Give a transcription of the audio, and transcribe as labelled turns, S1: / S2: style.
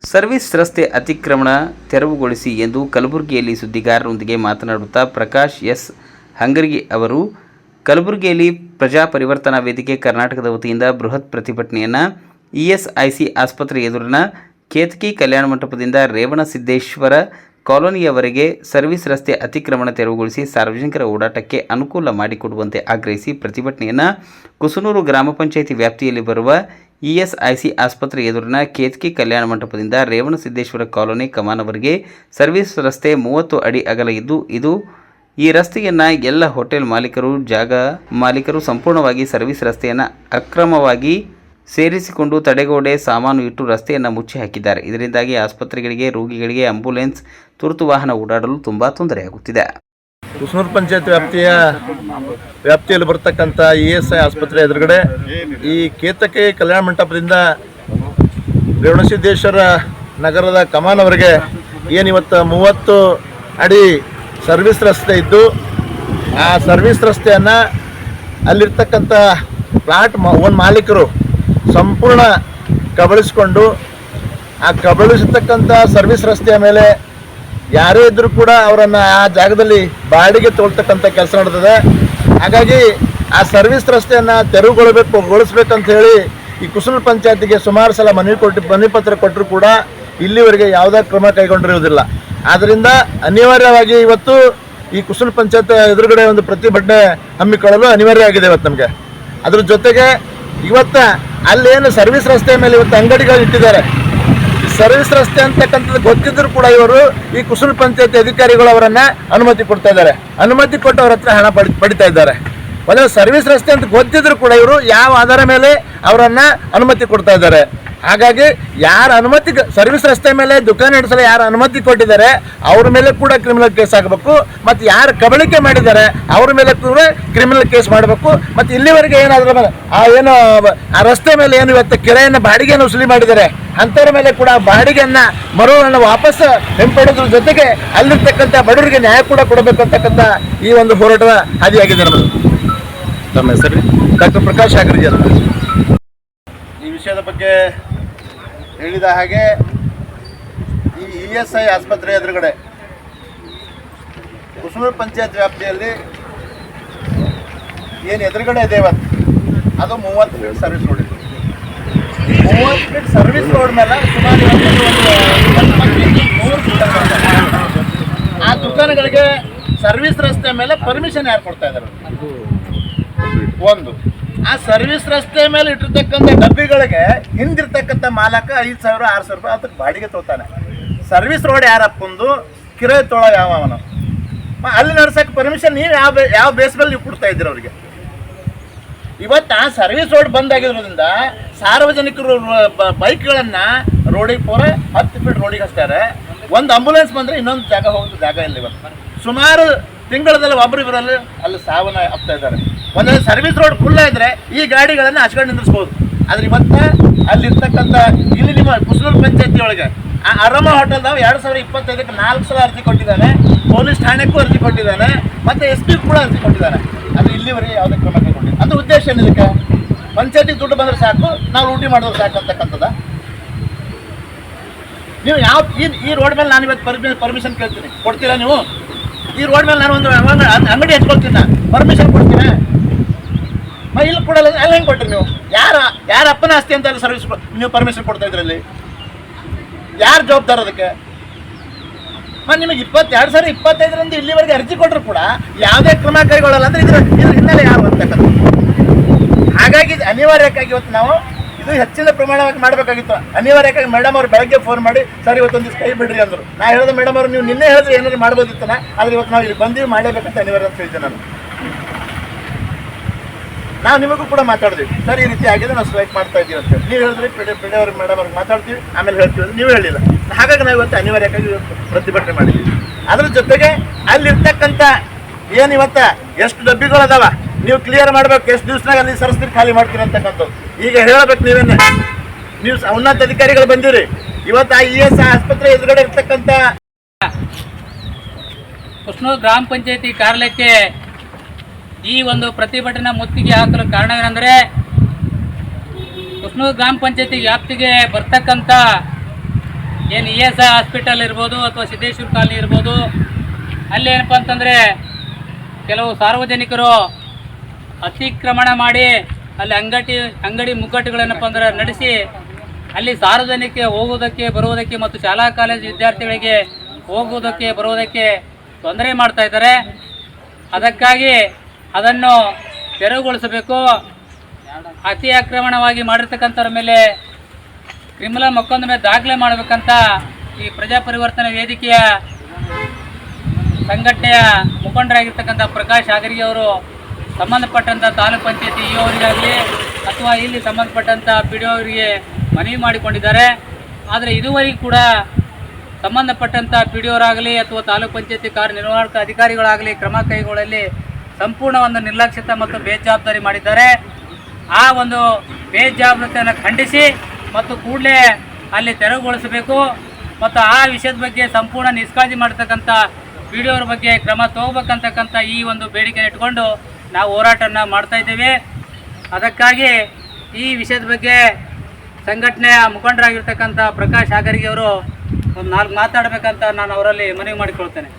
S1: Service ರಸ್ತೆ ಅತಿಕ್ರಮಣ ತೆರವುಗೊಳಿಸಿ ಎಂದು ಕಲಬುರಗಿಯಲ್ಲಿ ಸುದ್ದಿಗಾರರೊಂದಿಗೆ ಮಾತನಾಡುತ್ತಾ ಪ್ರಕಾಶ್ ಎಸ್ ಹಂಗರ್ಗಿ ಅವರು ಕಲಬುರಗಿಯಲ್ಲಿ ಪ್ರಜಾ ಪರಿವರ್ತನಾ ವೇದಿಕೆ ಕರ್ನಾಟಕದ ವತಿಯಿಂದ ಬೃಹತ್ ಪ್ರತಿಭಟನೆಯನ್ನು ಇಎಸ್ಐಸಿ ಆಸ್ಪತ್ರೆ ಎದುರಿನ ಕೇತಕಿ ಕಲ್ಯಾಣ ಮಂಟಪದಿಂದ ರೇವಣಸಿದ್ದೇಶ್ವರ ಕಾಲೋನಿಯವರೆಗೆ ಸರ್ವಿಸ್ ರಸ್ತೆ ಅತಿಕ್ರಮಣ ತೆರವುಗೊಳಿಸಿ ಸಾರ್ವಜನಿಕರ ಓಡಾಟಕ್ಕೆ ಅನುಕೂಲ ಮಾಡಿಕೊಡುವಂತೆ ಆಗ್ರಹಿಸಿ ಪ್ರತಿಭಟನೆಯನ್ನು ಕುಸನೂರು ಗ್ರಾಮ ಪಂಚಾಯಿತಿ ವ್ಯಾಪ್ತಿಯಲ್ಲಿ ಬರುವ ಇಎಸ್ಐಸಿ ಆಸ್ಪತ್ರೆ ಎದುರಿನ ಕೇತಕಿ ಕಲ್ಯಾಣ ಮಂಟಪದಿಂದ ರೇವಣಸಿದ್ದೇಶ್ವರ ಕಾಲೋನಿ ಕಮಾನವರೆಗೆ ಸರ್ವಿಸ್ ರಸ್ತೆ 30 ಅಡಿ ಅಗಲ ಇದ್ದು ಈ ರಸ್ತೆಯನ್ನು ಎಲ್ಲ ಹೋಟೆಲ್ ಮಾಲೀಕರು ಸಂಪೂರ್ಣವಾಗಿ ಸರ್ವಿಸ್ ರಸ್ತೆಯನ್ನು ಅಕ್ರಮವಾಗಿ ಸೇರಿಸಿಕೊಂಡು ತಡೆಗೋಡೆ ಸಾಮಾನು ಇಟ್ಟು ರಸ್ತೆಯನ್ನು ಮುಚ್ಚಿ ಹಾಕಿದ್ದಾರೆ. ಇದರಿಂದಾಗಿ ಆಸ್ಪತ್ರೆಗಳಿಗೆ, ರೋಗಿಗಳಿಗೆ ಆಂಬ್ಯುಲೆನ್ಸ್, ತುರ್ತು ವಾಹನ ಓಡಾಡಲು ತುಂಬ ತೊಂದರೆಯಾಗುತ್ತಿದೆ.
S2: ಕುಸನೂರು ಪಂಚಾಯತ್ ವ್ಯಾಪ್ತಿಯಲ್ಲಿ ಬರ್ತಕ್ಕಂಥ ಇಎಸ್ಐ ಆಸ್ಪತ್ರೆ ಎದುರುಗಡೆ ಈ ಕೇತಕಿ ಕಲ್ಯಾಣ ಮಂಟಪದಿಂದ ರೇವಣಸಿದ್ದೇಶ್ವರ ನಗರದ ಕಮಾನವರೆಗೆ ಏನಿವತ್ತು 30 ಅಡಿ ಸರ್ವಿಸ್ ರಸ್ತೆ ಇದ್ದು, ಆ ಸರ್ವಿಸ್ ರಸ್ತೆಯನ್ನು ಅಲ್ಲಿರ್ತಕ್ಕಂಥ ಪ್ಲಾಟ್ ಮಾಲೀಕರು ಸಂಪೂರ್ಣ ಕಬಳಿಸಿಕೊಂಡು ಆ ಕಬಳಿಸತಕ್ಕಂಥ ಸರ್ವಿಸ್ ರಸ್ತೆಯ ಮೇಲೆ ಯಾರೇ ಇದ್ದರೂ ಕೂಡ ಅವರನ್ನು ಆ ಜಾಗದಲ್ಲಿ ಬಾಡಿಗೆ ತೊಗೊಳ್ತಕ್ಕಂಥ ಕೆಲಸ ನಡೆದಿದೆ. ಹಾಗಾಗಿ ಆ ಸರ್ವಿಸ್ ರಸ್ತೆಯನ್ನು ತೆರವುಗೊಳಿಸ್ಬೇಕಂತ ಹೇಳಿ ಈ ಕುಸನೂರು ಪಂಚಾಯತಿಗೆ ಸುಮಾರು ಸಲ ಮನವಿ ಪತ್ರ ಕೊಟ್ಟರು ಕೂಡ ಇಲ್ಲಿವರೆಗೆ ಯಾವುದೇ ಕ್ರಮ ಕೈಗೊಂಡಿರುವುದಿಲ್ಲ. ಆದ್ದರಿಂದ ಅನಿವಾರ್ಯವಾಗಿ ಇವತ್ತು ಈ ಕುಸನೂರು ಪಂಚಾಯತ್ ಎದುರುಗಡೆ ಒಂದು ಪ್ರತಿಭಟನೆ ಹಮ್ಮಿಕೊಳ್ಳಲು ಅನಿವಾರ್ಯ ಆಗಿದೆ ಇವತ್ತು ನಮಗೆ. ಅದ್ರ ಜೊತೆಗೆ ಇವತ್ತು ಅಲ್ಲೇನು ಸರ್ವಿಸ್ ರಸ್ತೆ ಮೇಲೆ ಇವತ್ತು ಅಂಗಡಿಗಳು ಇಟ್ಟಿದ್ದಾರೆ. ಸರ್ವಿಸ್ ರಸ್ತೆ ಅಂತಕ್ಕಂಥದ್ದು ಗೊತ್ತಿದ್ರು ಕೂಡ ಇವರು ಈ ಕುಸನೂರು ಪಂಚಾಯತಿ ಅಧಿಕಾರಿಗಳು ಅವರನ್ನು ಅನುಮತಿ ಕೊಡ್ತಾ ಇದ್ದಾರೆ. ಅನುಮತಿ ಕೊಟ್ಟು ಅವ್ರ ಹತ್ರ ಹಣ ಪಡಿತಾ ಇದ್ದಾರೆ. ಒಂದು ಸರ್ವಿಸ್ ರಸ್ತೆ ಅಂತ ಗೊತ್ತಿದ್ರು ಕೂಡ ಇವರು ಯಾವ ಆಧಾರ ಮೇಲೆ ಅವರನ್ನು ಅನುಮತಿ ಕೊಡ್ತಾ ಇದ್ದಾರೆ. ಹಾಗಾಗಿ ಯಾರ ಅನುಮತಿ ಸರ್ವಿಸ್ ರಸ್ತೆ ಮೇಲೆ ದುಕಾನ್ ನಡೆಸಲು ಯಾರು ಅನುಮತಿ ಕೊಟ್ಟಿದ್ದಾರೆ ಅವ್ರ ಮೇಲೆ ಕೂಡ ಕ್ರಿಮಿನಲ್ ಕೇಸ್ ಆಗಬೇಕು. ಮತ್ತು ಯಾರು ಕಬಳಿಕೆ ಮಾಡಿದ್ದಾರೆ ಅವ್ರ ಮೇಲೆ ಕೂಡ ಕ್ರಿಮಿನಲ್ ಕೇಸ್ ಮಾಡಬೇಕು. ಮತ್ತು ಇಲ್ಲಿವರೆಗೆ ಏನಾದ್ರ ಮೇಲೆ ಆ ರಸ್ತೆ ಮೇಲೆ ಏನು ಇವತ್ತು ಕಿರಾಯನ್ನು ಬಾಡಿಗೆಯನ್ನು ವಸೂಲಿ ಮಾಡಿದ್ದಾರೆ ಅಂಥವ್ರ ಮೇಲೆ ಕೂಡ ಬಾಡಿಗೆಯನ್ನು ಮರುವನ್ನು ವಾಪಸ್ ಹಿಂಪಡೆದ್ರ ಜೊತೆಗೆ ಅಲ್ಲಿರ್ತಕ್ಕಂಥ ಬಡವರಿಗೆ ನ್ಯಾಯ ಕೂಡ ಕೊಡಬೇಕು ಅಂತಕ್ಕಂಥ ಈ ಒಂದು ಹೋರಾಟದ ಹಾದಿಯಾಗಿದೆ ನಮ್ಮದು.
S1: ತಮ್ಮ ಹೆಸರು?
S2: ಡಾಕ್ಟರ್ ಪ್ರಕಾಶ್ ಹಂಗರ್ಗಿ ಅಂತ. ಈ ವಿಷಯದ ಬಗ್ಗೆ ಹೇಳಿದ ಹಾಗೆ ಈ ಇಎಸ್ಐ ಆಸ್ಪತ್ರೆ ಎದುರುಗಡೆ ಕುಸನೂರು ಪಂಚಾಯತ್ ವ್ಯಾಪ್ತಿಯಲ್ಲಿ ಏನು ಎದುರುಗಡೆ ಇದೆ ಇವತ್ತು ಅದು 30 ಫೀಟ್ ಸರ್ವಿಸ್ ರೋಡ್ ಇದೆ. 30 ಫೀಟ್ ಸರ್ವಿಸ್ ರೋಡ್ ಮೇಲೆ ಸುಮಾರು 100 ಆ ದುಕಾನುಗಳಿಗೆ ಸರ್ವಿಸ್ ರಸ್ತೆ ಮೇಲೆ ಪರ್ಮಿಷನ್ ಯಾರು ಕೊಡ್ತಾ ಇದ್ದಾರೆ? ಒಂದು, ಆ ಸರ್ವಿಸ್ ರಸ್ತೆ ಮೇಲೆ ಇಟ್ಟಿರ್ತಕ್ಕಂಥ ಡಬ್ಬಿಗಳಿಗೆ ಹಿಂದಿರ್ತಕ್ಕಂಥ ಮಾಲಕ 5,000 6,000 ರೂಪಾಯಿ ಅದಕ್ಕೆ ಬಾಡಿಗೆ ತೊಗೊತಾನೆ. ಸರ್ವಿಸ್ ರೋಡ್ ಯಾರಪ್ಪಂದು ಕಿರಾಯಿ ತೊಳೋ ಯಾವನು ಅಲ್ಲಿ ನಡ್ಸಕ್ಕೆ ಪರ್ಮಿಷನ್ ನೀವು ಯಾವ ಬೇಸ್ ಮೇಲೆ ನೀವು ಕೊಡ್ತಾ ಇದ್ದೀರ ಅವ್ರಿಗೆ? ಇವತ್ತು ಆ ಸರ್ವಿಸ್ ರೋಡ್ ಬಂದಾಗಿರೋದ್ರಿಂದ ಸಾರ್ವಜನಿಕರು ಬೈಕ್ಗಳನ್ನು ರೋಡಿಗೆ 10 ಫೀಟ್ ರೋಡಿಗೆ ಹಚ್ತಾರೆ. ಒಂದು ಆಂಬುಲೆನ್ಸ್ ಬಂದರೆ ಇನ್ನೊಂದು ಜಾಗ ಹೋಗೋದು ಜಾಗ ಇಲ್ಲ. ಇವತ್ತು ಸುಮಾರು ತಿಂಗಳಲ್ಲಿ ಒಬ್ಬರಿಬ್ಬರಲ್ಲಿ ಅಲ್ಲಿ ಸಾವನ್ನ ಆಗ್ತಾ ಇದ್ದಾರೆ. ಒಂದೊಂದು ಸರ್ವಿಸ್ ರೋಡ್ ಫುಲ್ ಇದ್ರೆ ಈ ಗಾಡಿಗಳನ್ನು ಹಚ್ಕೊಂಡು ನಿಂದಿಸ್ಬೋದು. ಆದ್ರೆ ಇವತ್ತು ಅಲ್ಲಿರ್ತಕ್ಕಂಥ ಇಲ್ಲಿ ನಿಮ್ಮ ಕುಸನೂರು ಪಂಚಾಯತಿ ಒಳಗೆ ಆ ಅರಮ ಹೋಟೆಲ್ದಾಗ 2025ಕ್ಕೆ 4 ಸಲ ಅರ್ಜಿ ಕೊಟ್ಟಿದ್ದಾನೆ. ಪೊಲೀಸ್ ಠಾಣೆಗೂ ಅರ್ಜಿ ಕೊಟ್ಟಿದ್ದಾನೆ, ಮತ್ತು SP ಕೂಡ ಅರ್ಜಿ ಕೊಟ್ಟಿದ್ದಾನೆ. ಅದು ಇಲ್ಲಿವರೆಗೆ ಯಾವುದೇ ಕ್ರಮ ಕೈಗೊಂಡಿಲ್ಲ. ಅದು ಉದ್ದೇಶ ಏನಿದಕ್ಕೆ? ಪಂಚಾಯತಿಗೆ ದುಡ್ಡು ಬಂದರೆ ಸಾಕು, ನಾವು ಲೂಟಿ ಮಾಡೋದು ಸಾಕು ಅಂತಕ್ಕಂಥದ್ದು. ನೀವು ಈ ರೋಡ್ ಮೇಲೆ ನಾನು ಇವತ್ತು ಪರ್ಮಿಷನ್ ಕೇಳ್ತೀನಿ, ಕೊಡ್ತೀರಾ ನೀವು? ಈ ರೋಡ್ ಮೇಲೆ ನಾನು ಒಂದು ಅಂಗಡಿ ಹಚ್ಕೊಳ್ತೀನಿ, ಪರ್ಮಿಷನ್ ಕೊಡ್ತೀನಿ. ಇಲ್ಲಿ ಕೊಡಲ್ಲ, ಅಲ್ಲಿ ಹೆಂಗೆ ಕೊಟ್ಟಿರಿ ನೀವು? ಯಾರ ಅಪ್ಪನ ಆಸ್ತಿ ಅಂತ ಸರ್ವಿಸ್ ನೀವು ಪರ್ಮಿಷನ್ ಕೊಡ್ತಾ ಇದ್ರಲ್ಲಿ ಯಾರು ಜವಾಬ್ದಾರ ಅದಕ್ಕೆ? ಮತ್ತು ನಿಮಗೆ 2025ರಿಂದ ಇಲ್ಲಿವರೆಗೆ ಅರ್ಜಿ ಕೊಟ್ಟರು ಕೂಡ ಯಾವುದೇ ಕ್ರಮ ಕೈಗೊಳ್ಳಲ್ಲ ಅಂದರೆ ಇದ್ರ ಹಿನ್ನೆಲೆ ಯಾರು ಅಂತಕ್ಕಂಥ. ಹಾಗಾಗಿ ಅನಿವಾರ್ಯಕ್ಕಾಗಿ ಇವತ್ತು ನಾವು ಇದು ಹೆಚ್ಚಿನ ಪ್ರಮಾಣವಾಗಿ ಮಾಡಬೇಕಾಗಿತ್ತು. ಅನಿವಾರ್ಯಕ್ಕಾಗಿ ಮೇಡಮ್ ಅವ್ರು ಬೆಳಗ್ಗೆ ಫೋನ್ ಮಾಡಿ ಸರ್ ಇವತ್ತೊಂದು ದಿವಸ ಕೈ ಬಿಡ್ರಿ ಅಂದರು. ನಾ ಹೇಳಿದೆ ಮೇಡಮ್ ಅವರು ನೀವು ನಿನ್ನೆ ಹೇಳಿದ್ರೆ ಏನಾದ್ರು ಮಾಡ್ಬೋದಿತ್ತನ, ಆದರೆ ಇವತ್ತು ನಾವು ಇಲ್ಲಿ ಬಂದೀವಿ ಮಾಡಲೇಬೇಕಂತ ಅನಿವಾರ್ಯ ಅಂತ ಹೇಳಿದ್ದೆ ನಾನು. ನಾವು ನಿಮಗೂ ಕೂಡ ಮಾತಾಡಿದ್ವಿ, ಸರ್ ಈ ರೀತಿ ಆಗಿದೆ ನಾವು ಸ್ಟ್ರೈಕ್ ಮಾಡ್ತಾ ಇದ್ದೀವಿ ಅಂತ ಹೇಳಿ. ನೀವು ಹೇಳಿದ್ರಿ ಪಿಡಿ ಅವ್ರಿಗೆ ಮೇಡಮ್ ಅವ್ರಿಗೆ ಮಾತಾಡ್ತೀವಿ ಆಮೇಲೆ ಹೇಳ್ತೀವಿ, ನೀವು ಹೇಳಿಲ್ಲ. ಹಾಗಾಗಿ ನಾವು ಇವತ್ತು ಅನಿವಾರ್ಯಕ್ಕಾಗಿ ಪ್ರತಿಭಟನೆ ಮಾಡಿದ್ದೀವಿ. ಅದ್ರ ಜೊತೆಗೆ ಅಲ್ಲಿರ್ತಕ್ಕಂಥ ಏನು ಇವತ್ತು ಎಷ್ಟು ಡಬ್ಬಿಗಳು ಅದಾವ ನೀವು ಕ್ಲಿಯರ್ ಮಾಡ್ಬೇಕು. ಎಷ್ಟು ದಿವಸನಾಗ ಅಲ್ಲಿ ಸರಸ್ತೀರಿ ಖಾಲಿ ಮಾಡ್ತೀರಿ ಅಂತಕ್ಕಂಥದ್ದು ಈಗ ಹೇಳಬೇಕು. ನೀವು ಉನ್ನತ ಅಧಿಕಾರಿಗಳು ಬಂದಿರಿ. ಇವತ್ತು ಆ ಇಎಸ್ಐ ಆಸ್ಪತ್ರೆ ಎದುರುಗಡೆ ಇರ್ತಕ್ಕಂಥ
S3: ಕುಸನೂರು ಗ್ರಾಮ ಪಂಚಾಯತಿ ಕಾರ್ಯಾಲಯಕ್ಕೆ ಈ ಒಂದು ಪ್ರತಿಭಟನೆ ಮುತ್ತಿಗೆ ಹಾಕಲು ಕಾರಣವೇನೆಂದರೆ ಕುಸನೂರು ಗ್ರಾಮ ಪಂಚಾಯತಿ ವ್ಯಾಪ್ತಿಗೆ ಬರ್ತಕ್ಕಂಥ ಏನು ESI ಹಾಸ್ಪಿಟಲ್ ಇರ್ಬೋದು ಅಥವಾ ಸಿದ್ದೇಶ್ವರ ಕಾಲನಿ ಇರ್ಬೋದು, ಅಲ್ಲಿ ಏನಪ್ಪ ಅಂತಂದರೆ ಕೆಲವು ಸಾರ್ವಜನಿಕರು ಅತಿಕ್ರಮಣ ಮಾಡಿ ಅಲ್ಲಿ ಅಂಗಡಿ ಮುಗ್ಗಟ್ಟುಗಳೇನಪ್ಪ ಅಂದ್ರೆ ನಡೆಸಿ ಅಲ್ಲಿ ಸಾರ್ವಜನಿಕ ಹೋಗೋದಕ್ಕೆ ಬರುವುದಕ್ಕೆ ಮತ್ತು ಶಾಲಾ ಕಾಲೇಜು ವಿದ್ಯಾರ್ಥಿಗಳಿಗೆ ಹೋಗುವುದಕ್ಕೆ ಬರುವುದಕ್ಕೆ ತೊಂದರೆ ಮಾಡ್ತಾ ಇದ್ದಾರೆ. ಅದಕ್ಕಾಗಿ ಅದನ್ನು ತೆರವುಗೊಳಿಸಬೇಕು. ಅತಿ ಆಕ್ರಮಣವಾಗಿ ಮಾಡಿರ್ತಕ್ಕಂಥವ್ರ ಮೇಲೆ ಕ್ರಿಮಿನಲ್ ಮೊಕದ್ದಮೆ ದಾಖಲೆ ಮಾಡಬೇಕಂತ ಈ ಪ್ರಜಾಪರಿವರ್ತನೆ ವೇದಿಕೆಯ ಸಂಘಟನೆಯ ಮುಖಂಡರಾಗಿರ್ತಕ್ಕಂಥ ಪ್ರಕಾಶ್ ಹಾಗರ್ಗಿ ಅವರು ಸಂಬಂಧಪಟ್ಟಂಥ ತಾಲೂಕು ಪಂಚಾಯತಿ ಇ ಅವರಿಗಾಗಲಿ ಅಥವಾ ಇಲ್ಲಿ ಸಂಬಂಧಪಟ್ಟಂಥ PDO ಅವರಿಗೆ ಮನವಿ ಮಾಡಿಕೊಂಡಿದ್ದಾರೆ. ಆದರೆ ಇದುವರೆಗೂ ಕೂಡ ಸಂಬಂಧಪಟ್ಟಂಥ PDO ಅವರಾಗಲಿ ಅಥವಾ ತಾಲೂಕು ಪಂಚಾಯತಿ ಕಾರ್ಯನಿರ್ವಾಹಕ ಅಧಿಕಾರಿಗಳಾಗಲಿ ಕ್ರಮ ಕೈಗೊಳ್ಳಲಿ ಸಂಪೂರ್ಣ ಒಂದು ನಿರ್ಲಕ್ಷ್ಯತೆ ಮತ್ತು ಬೇಜವಾಬ್ದಾರಿ ಮಾಡಿದ್ದಾರೆ. ಆ ಒಂದು ಬೇಜವಾಬ್ದಾರಿಯನ್ನು ಖಂಡಿಸಿ ಮತ್ತು ಕೂಡಲೇ ಅಲ್ಲಿ ತೆರವುಗೊಳಿಸಬೇಕು ಮತ್ತು ಆ ವಿಷಯದ ಬಗ್ಗೆ ಸಂಪೂರ್ಣ ನಿಷ್ಕಾಳಜಿ ಮಾಡ್ತಕ್ಕಂಥ PDO ಅವ್ರ ಬಗ್ಗೆ ಕ್ರಮ ತಗೋಬೇಕಂತಕ್ಕಂಥ ಈ ಒಂದು ಬೇಡಿಕೆ ಇಟ್ಕೊಂಡು ನಾವು ಹೋರಾಟವನ್ನು ಮಾಡ್ತಾ ಇದ್ದೇವೆ. ಅದಕ್ಕಾಗಿ ಈ ವಿಷಯದ ಬಗ್ಗೆ ಸಂಘಟನೆಯ ಮುಖಂಡರಾಗಿರ್ತಕ್ಕಂಥ ಪ್ರಕಾಶ್ ಹಾಗರ್ಗಿ ಅವರು ಒಂದು 4 ಮಾತಾಡಬೇಕಂತ ನಾನು ಅವರಲ್ಲಿ ಮನವಿ ಮಾಡಿಕೊಳ್ತೇನೆ.